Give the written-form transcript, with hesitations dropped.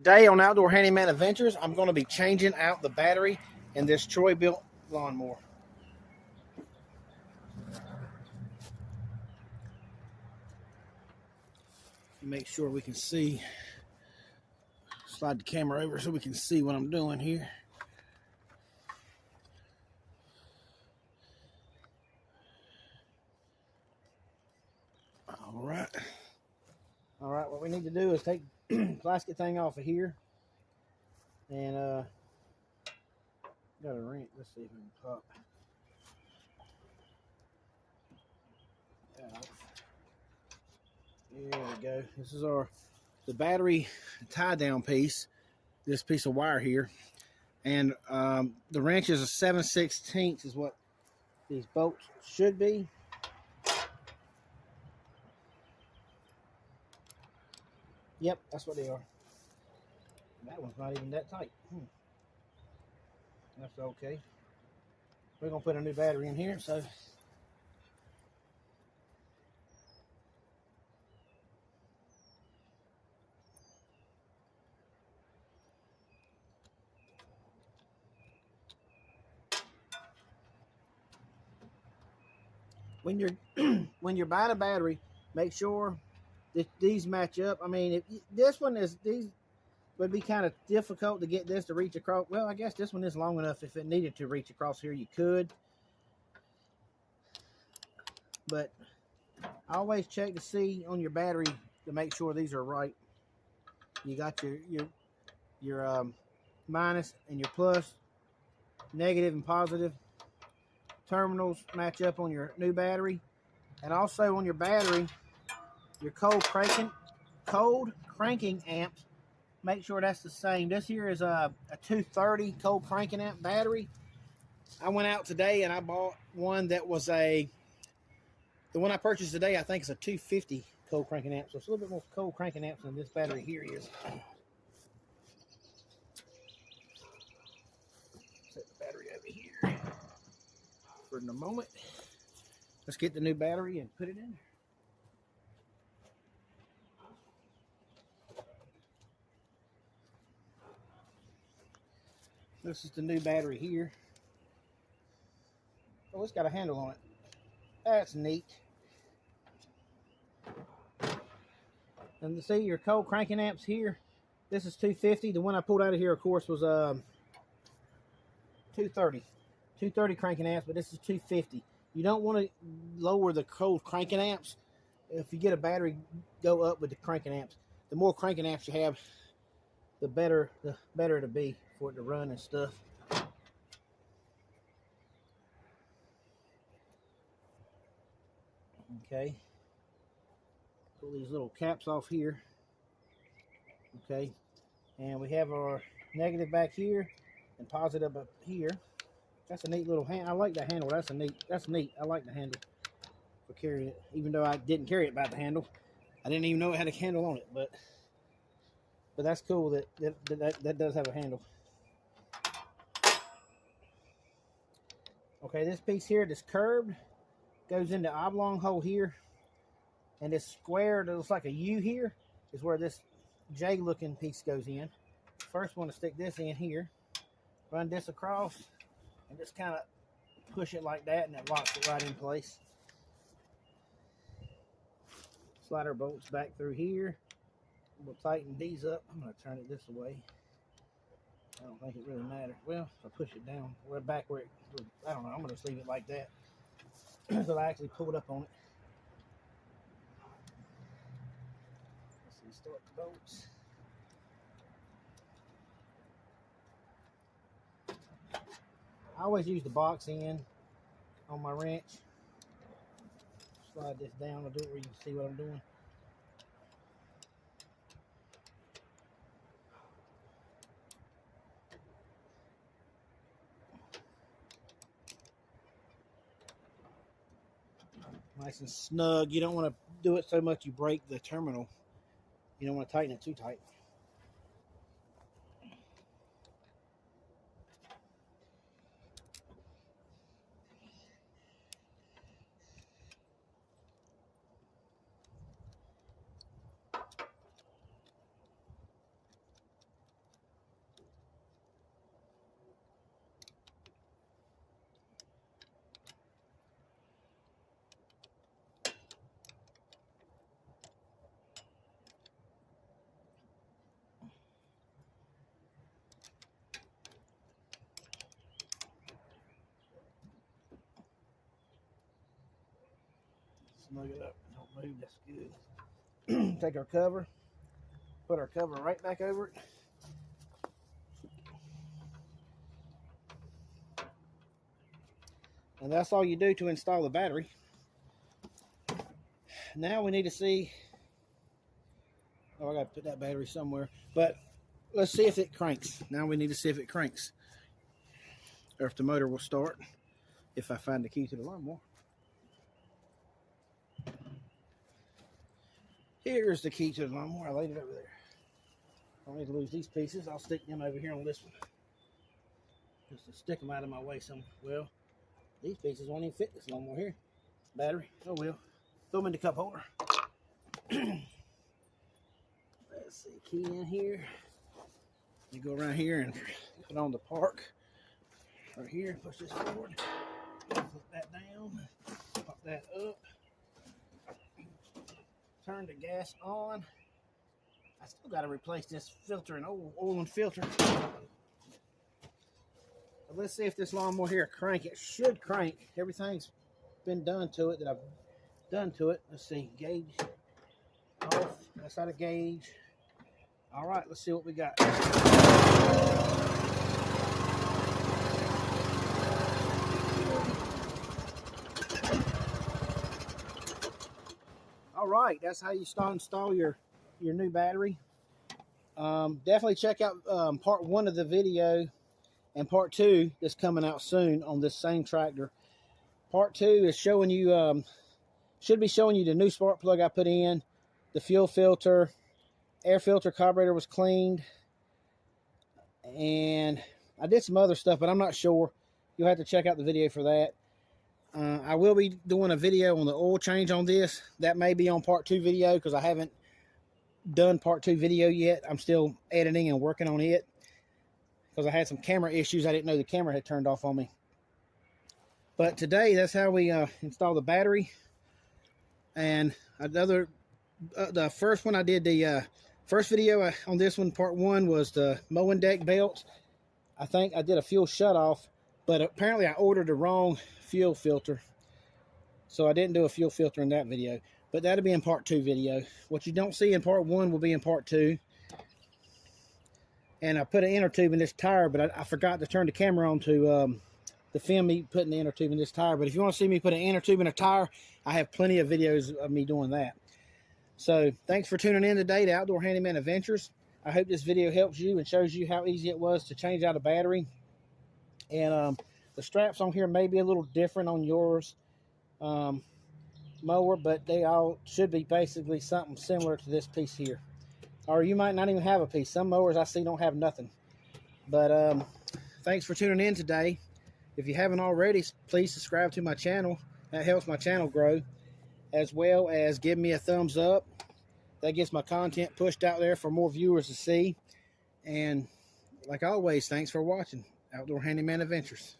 Day on Outdoor Handyman Adventures. I'm going to be changing out the battery in this Troy-Bilt lawnmower. Make sure we can see. Slide the camera over so we can see what I'm doing here. All right, what we need to do is take the plastic thing off of here. And got a wrench. Let's see if we can pop. There we go. This is the battery tie down piece. This piece of wire here, and the wrench is a 7/16 is what these bolts should be. Yep, that's what they are. That one's not even that tight. That's okay. We're gonna put a new battery in here, so when you're buying a battery, make sure that these match up. I mean, if these would be kind of difficult to get this to reach across. Well, I guess this one is long enough. If it needed to reach across here, you could. But always check to see on your battery to make sure these are right. You got your minus and your plus, negative and positive terminals match up on your new battery, and also on your battery, your cold cranking amps. Make sure that's the same. This here is a 230 cold cranking amp battery. I went out today and I bought one that was the one I purchased today. I think it's a 250 cold cranking amp, so it's a little bit more cold cranking amps than this battery here is. Set the battery over here for the moment. Let's get the new battery and put it in. This is the new battery here. Oh, it's got a handle on it. That's neat. And to see your cold cranking amps here, this is 250. The one I pulled out of here, of course, was 230. 230 cranking amps, but this is 250. You don't want to lower the cold cranking amps. If you get a battery, go up with the cranking amps. The more cranking amps you have, the better it'll be for it to run and stuff. Okay. Pull these little caps off here. Okay. And we have our negative back here and positive up here. That's a neat little hand. I like that handle. That's neat. I like the handle for carrying it, even though I didn't carry it by the handle. I didn't even know it had a handle on it, but that's cool that does have a handle. Okay, this piece here, this curved, goes in the oblong hole here, and this square that looks like a U here is where this J looking piece goes in. First want to stick this in here, run this across, and just kind of push it like that, and it locks it right in place. Slide our bolts back through here. We'll tighten these up. I'm going to turn it this way. I don't think it really matters. Well, if I push it down, we're back where I don't know. I'm going to just leave it like that until I actually pull it up on it. Let's see, start the bolts. I always use the box end on my wrench. Slide this down. I'll do it where you can see what I'm doing. Nice and snug. You don't want to do it so much you break the terminal. You don't want to tighten it too tight. snug it up. Don't move. That's good. Take our cover. Put our cover right back over it. And that's all you do to install the battery. Now we need to see, oh, I got to put that battery somewhere, but let's see if it cranks. Now we need to see if it cranks, or if the motor will start, if I find the key to the lawnmower. Here's the key to the lawnmower. I laid it over there. I don't need to lose these pieces. I'll stick them over here on this one, just to stick them out of my way some. Well, these pieces won't even fit this lawnmower here. Battery, oh well. Throw them in the cup holder. Let's see, key in here. You go around here and put on the park. Right here, push this forward. Flip that down. Pop that up. Turn the gas on. I still got to replace this filter, an oil and filter. Let's see if this lawnmower here crank. It should crank. Everything's been done to it that I've done to it. Let's see, gauge off. That's out of gauge. All right, let's see what we got. All right, that's how you install your new battery. Definitely check out part 1 of the video. And part 2 is coming out soon on this same tractor. Part 2 is showing you, should be showing you the new spark plug I put in, the fuel filter, air filter carburetor was cleaned, and I did some other stuff, but I'm not sure. You'll have to check out the video for that. I will be doing a video on the oil change on this. That may be on part 2 video because I haven't done part 2 video yet. I'm still editing and working on it, because I had some camera issues. I didn't know the camera had turned off on me. But today, that's how we install the battery. And the first one I did, the first video on this one, part 1, was the mowing deck belt. I think I did a fuel shutoff, but apparently I ordered the wrong fuel filter. So I didn't do a fuel filter in that video. But that'll be in part 2 video. What you don't see in part 1 will be in part 2. And I put an inner tube in this tire, but I forgot to turn the camera on to film me putting the inner tube in this tire. But if you want to see me put an inner tube in a tire, I have plenty of videos of me doing that. So thanks for tuning in today to Outdoor Handyman Adventures. I hope this video helps you and shows you how easy it was to change out a battery. And the straps on here may be a little different on yours mower, but they all should be basically something similar to this piece here. Or you might not even have a piece. Some mowers I see don't have nothing. But thanks for tuning in today. If you haven't already, please subscribe to my channel. That helps my channel grow. As well as give me a thumbs up. That gets my content pushed out there for more viewers to see. And like always, thanks for watching Outdoor Handyman Adventures.